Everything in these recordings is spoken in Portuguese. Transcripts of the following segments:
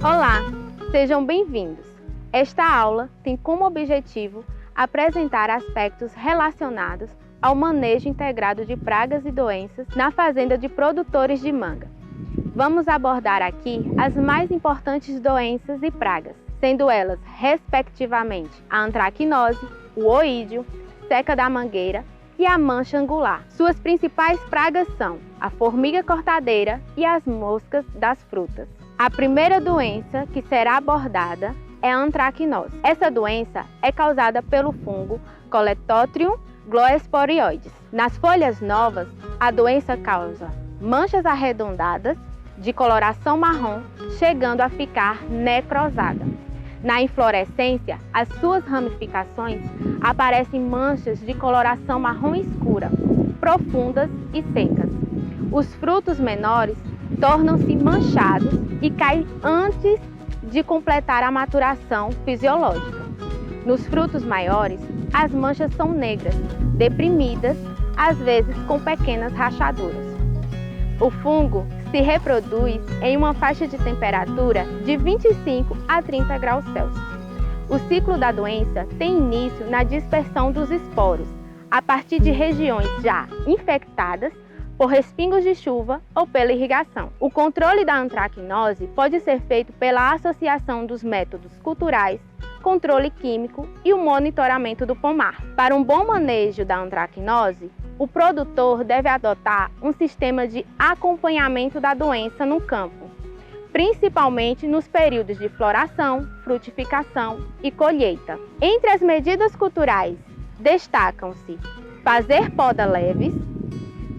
Olá, sejam bem-vindos. Esta aula tem como objetivo apresentar aspectos relacionados ao manejo integrado de pragas e doenças na fazenda de produtores de manga. Vamos abordar aqui as mais importantes doenças e pragas, sendo elas, respectivamente, a antracnose, o oídio, seca da mangueira e a mancha angular. Suas principais pragas são a formiga cortadeira e as moscas das frutas. A primeira doença que será abordada é a antracnose. Essa doença é causada pelo fungo Coledotrium gloesporioides. Nas folhas novas, a doença causa manchas arredondadas de coloração marrom, chegando a ficar necrosada. Na inflorescência, as suas ramificações aparecem manchas de coloração marrom escura, profundas e secas. Os frutos menores tornam-se manchados e caem antes de completar a maturação fisiológica. Nos frutos maiores, as manchas são negras, deprimidas, às vezes com pequenas rachaduras. O fungo se reproduz em uma faixa de temperatura de 25 a 30 graus Celsius. O ciclo da doença tem início na dispersão dos esporos, a partir de regiões já infectadas por respingos de chuva ou pela irrigação. O controle da antracnose pode ser feito pela associação dos métodos culturais, controle químico e o monitoramento do pomar. Para um bom manejo da antracnose, o produtor deve adotar um sistema de acompanhamento da doença no campo, principalmente nos períodos de floração, frutificação e colheita. Entre as medidas culturais, destacam-se fazer poda leves,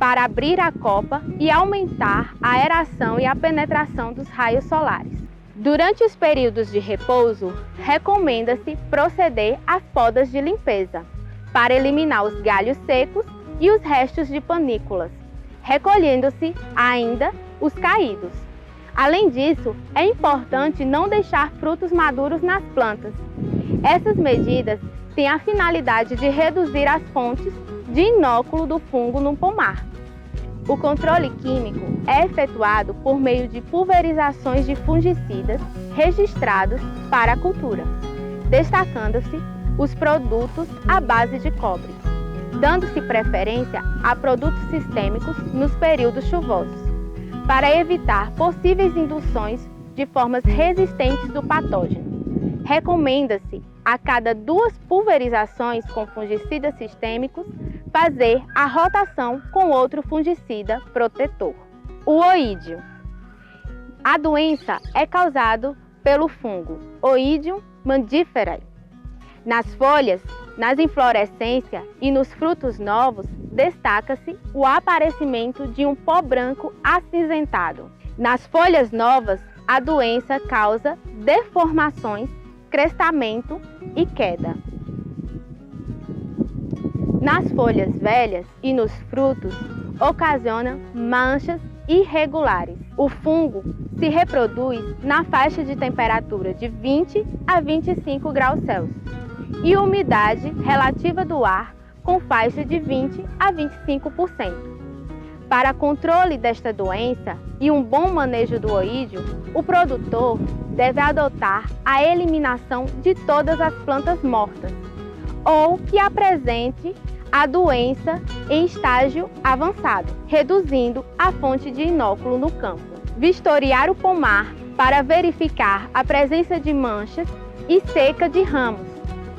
para abrir a copa e aumentar a aeração e a penetração dos raios solares. Durante os períodos de repouso, recomenda-se proceder às podas de limpeza, para eliminar os galhos secos e os restos de panículas, recolhendo-se ainda os caídos. Além disso, é importante não deixar frutos maduros nas plantas. Essas medidas têm a finalidade de reduzir as fontes de inóculo do fungo no pomar. O controle químico é efetuado por meio de pulverizações de fungicidas registrados para a cultura, destacando-se os produtos à base de cobre, dando-se preferência a produtos sistêmicos nos períodos chuvosos, para evitar possíveis induções de formas resistentes do patógeno. Recomenda-se, a cada 2 pulverizações com fungicidas sistêmicos, fazer a rotação com outro fungicida protetor. O oídio. A doença é causada pelo fungo Oidium mandiferae. Nas folhas, nas inflorescências e nos frutos novos, destaca-se o aparecimento de um pó branco acinzentado. Nas folhas novas, a doença causa deformações, crestamento e queda. Nas folhas velhas e nos frutos, ocasiona manchas irregulares. O fungo se reproduz na faixa de temperatura de 20 a 25 graus Celsius e umidade relativa do ar com faixa de 20 a 25%. Para controle desta doença e um bom manejo do oídio, o produtor deve adotar a eliminação de todas as plantas mortas ou que apresente a doença em estágio avançado, reduzindo a fonte de inóculo no campo. Vistoriar o pomar para verificar a presença de manchas e seca de ramos,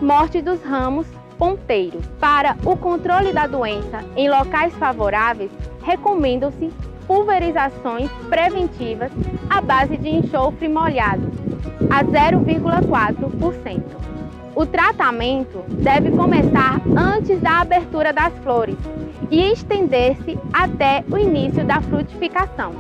morte dos ramos ponteiros. Para o controle da doença em locais favoráveis, recomendam-se pulverizações preventivas à base de enxofre molhado, a 0,4%. O tratamento deve começar antes da abertura das flores e estender-se até o início da frutificação.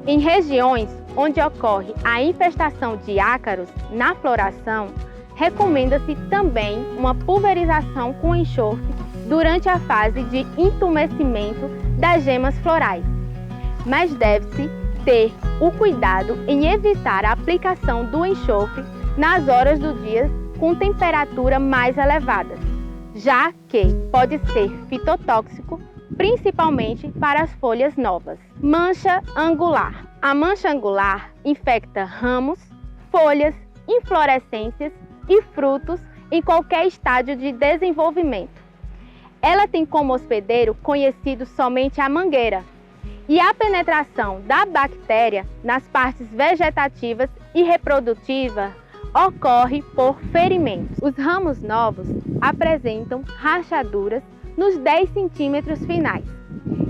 Em regiões onde ocorre a infestação de ácaros na floração, recomenda-se também uma pulverização com enxofre durante a fase de entumecimento das gemas florais, mas deve-se ter o cuidado em evitar a aplicação do enxofre nas horas do dia com temperatura mais elevadas, já que pode ser fitotóxico, principalmente para as folhas novas. Mancha angular. A mancha angular infecta ramos, folhas, inflorescências e frutos em qualquer estágio de desenvolvimento. Ela tem como hospedeiro conhecido somente a mangueira, e a penetração da bactéria nas partes vegetativas e reprodutivas ocorre por ferimentos. Os ramos novos apresentam rachaduras nos 10 centímetros finais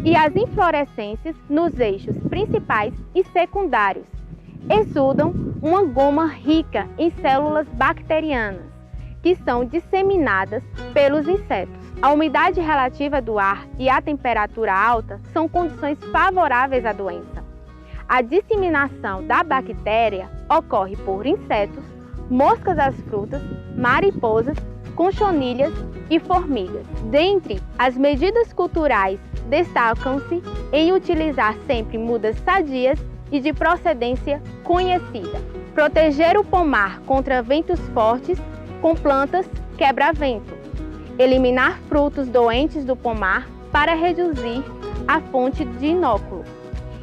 e as inflorescências nos eixos principais e secundários. Exudam uma goma rica em células bacterianas, que são disseminadas pelos insetos. A umidade relativa do ar e a temperatura alta são condições favoráveis à doença. A disseminação da bactéria ocorre por insetos, moscas das frutas, mariposas, conchonilhas e formigas. Dentre as medidas culturais, destacam-se em utilizar sempre mudas sadias e de procedência conhecida. Proteger o pomar contra ventos fortes com plantas quebra-vento. Eliminar frutos doentes do pomar para reduzir a fonte de inóculo.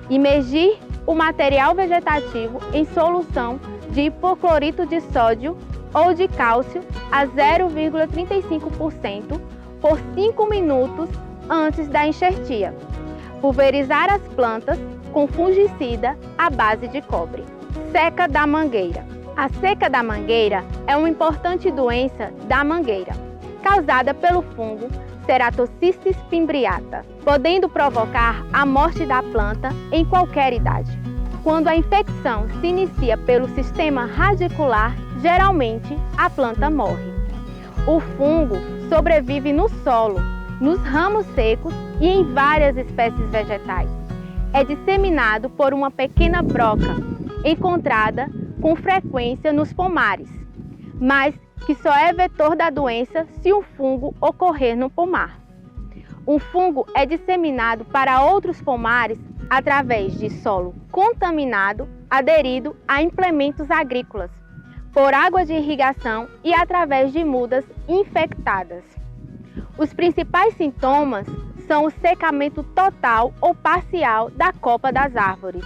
Imergir o material vegetativo em solução de hipoclorito de sódio ou de cálcio a 0,35% por 5 minutos antes da enxertia. Pulverizar as plantas com fungicida à base de cobre. Seca da mangueira. A seca da mangueira é uma importante doença da mangueira, causada pelo fungo Ceratocystis fimbriata, podendo provocar a morte da planta em qualquer idade. Quando a infecção se inicia pelo sistema radicular, geralmente a planta morre. O fungo sobrevive no solo, nos ramos secos e em várias espécies vegetais. É disseminado por uma pequena broca, encontrada com frequência nos pomares, mas que só é vetor da doença se o fungo ocorrer no pomar. O fungo é disseminado para outros pomares através de solo contaminado aderido a implementos agrícolas, por água de irrigação e através de mudas infectadas. Os principais sintomas são o secamento total ou parcial da copa das árvores,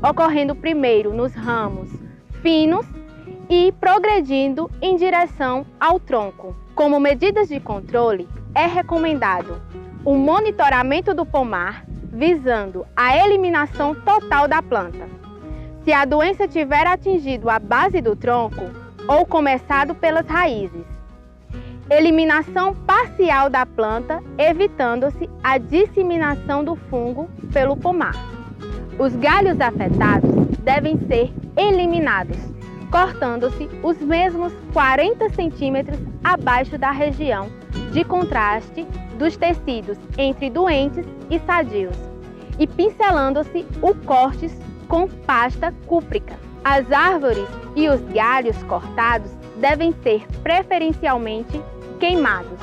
ocorrendo primeiro nos ramos finos e progredindo em direção ao tronco. Como medidas de controle, é recomendado o monitoramento do pomar, visando a eliminação total da planta. Se a doença tiver atingido a base do tronco ou começado pelas raízes. Eliminação parcial da planta, evitando-se a disseminação do fungo pelo pomar. Os galhos afetados devem ser eliminados, cortando-se os mesmos 40 centímetros abaixo da região de contraste dos tecidos entre doentes e sadios, e pincelando-se os cortes com pasta cúprica. As árvores e os galhos cortados devem ser preferencialmente queimados.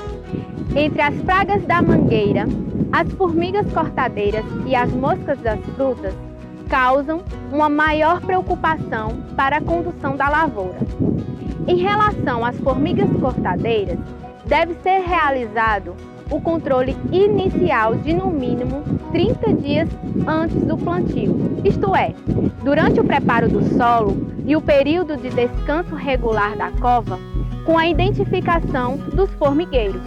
Entre as pragas da mangueira, as formigas cortadeiras e as moscas das frutas causam uma maior preocupação para a condução da lavoura. Em relação às formigas cortadeiras, deve ser realizado o controle inicial de no mínimo 30 dias antes do plantio, isto é, durante o preparo do solo e o período de descanso regular da cova, com a identificação dos formigueiros.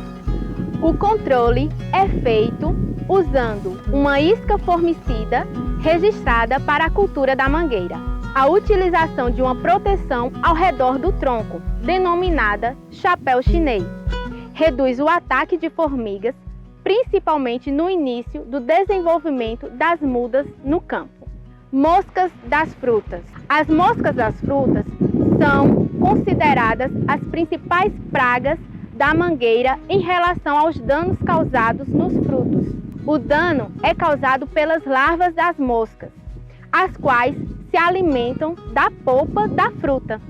O controle é feito usando uma isca formicida registrada para a cultura da mangueira. A utilização de uma proteção ao redor do tronco, denominada chapéu chinês, reduz o ataque de formigas, principalmente no início do desenvolvimento das mudas no campo. Moscas das frutas. As moscas das frutas são consideradas as principais pragas da mangueira em relação aos danos causados nos frutos. O dano é causado pelas larvas das moscas, as quais se alimentam da polpa da fruta,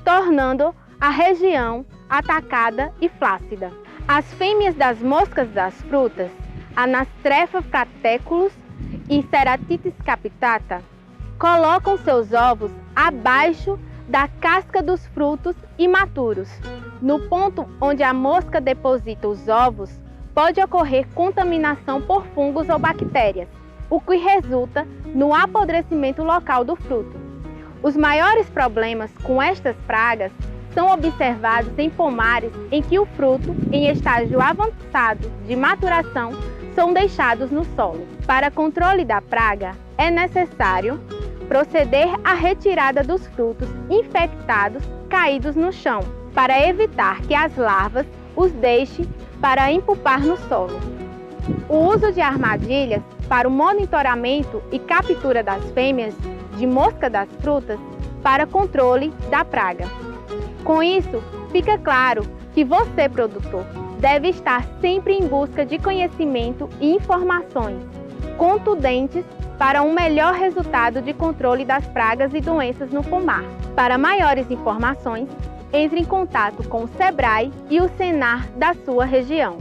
tornando a região atacada e flácida. As fêmeas das moscas das frutas, Anastrefa frateculus e Ceratitis capitata, colocam seus ovos abaixo da casca dos frutos imaturos. No ponto onde a mosca deposita os ovos, pode ocorrer contaminação por fungos ou bactérias, o que resulta no apodrecimento local do fruto. Os maiores problemas com estas pragas são observados em pomares em que o fruto, em estágio avançado de maturação, são deixados no solo. Para controle da praga, é necessário proceder à retirada dos frutos infectados caídos no chão, para evitar que as larvas os deixem para empupar no solo. O uso de armadilhas para o monitoramento e captura das fêmeas de mosca das frutas para controle da praga. Com isso, fica claro que você, produtor, deve estar sempre em busca de conhecimento e informações contundentes para um melhor resultado de controle das pragas e doenças no pomar. Para maiores informações, entre em contato com o SEBRAE e o SENAR da sua região.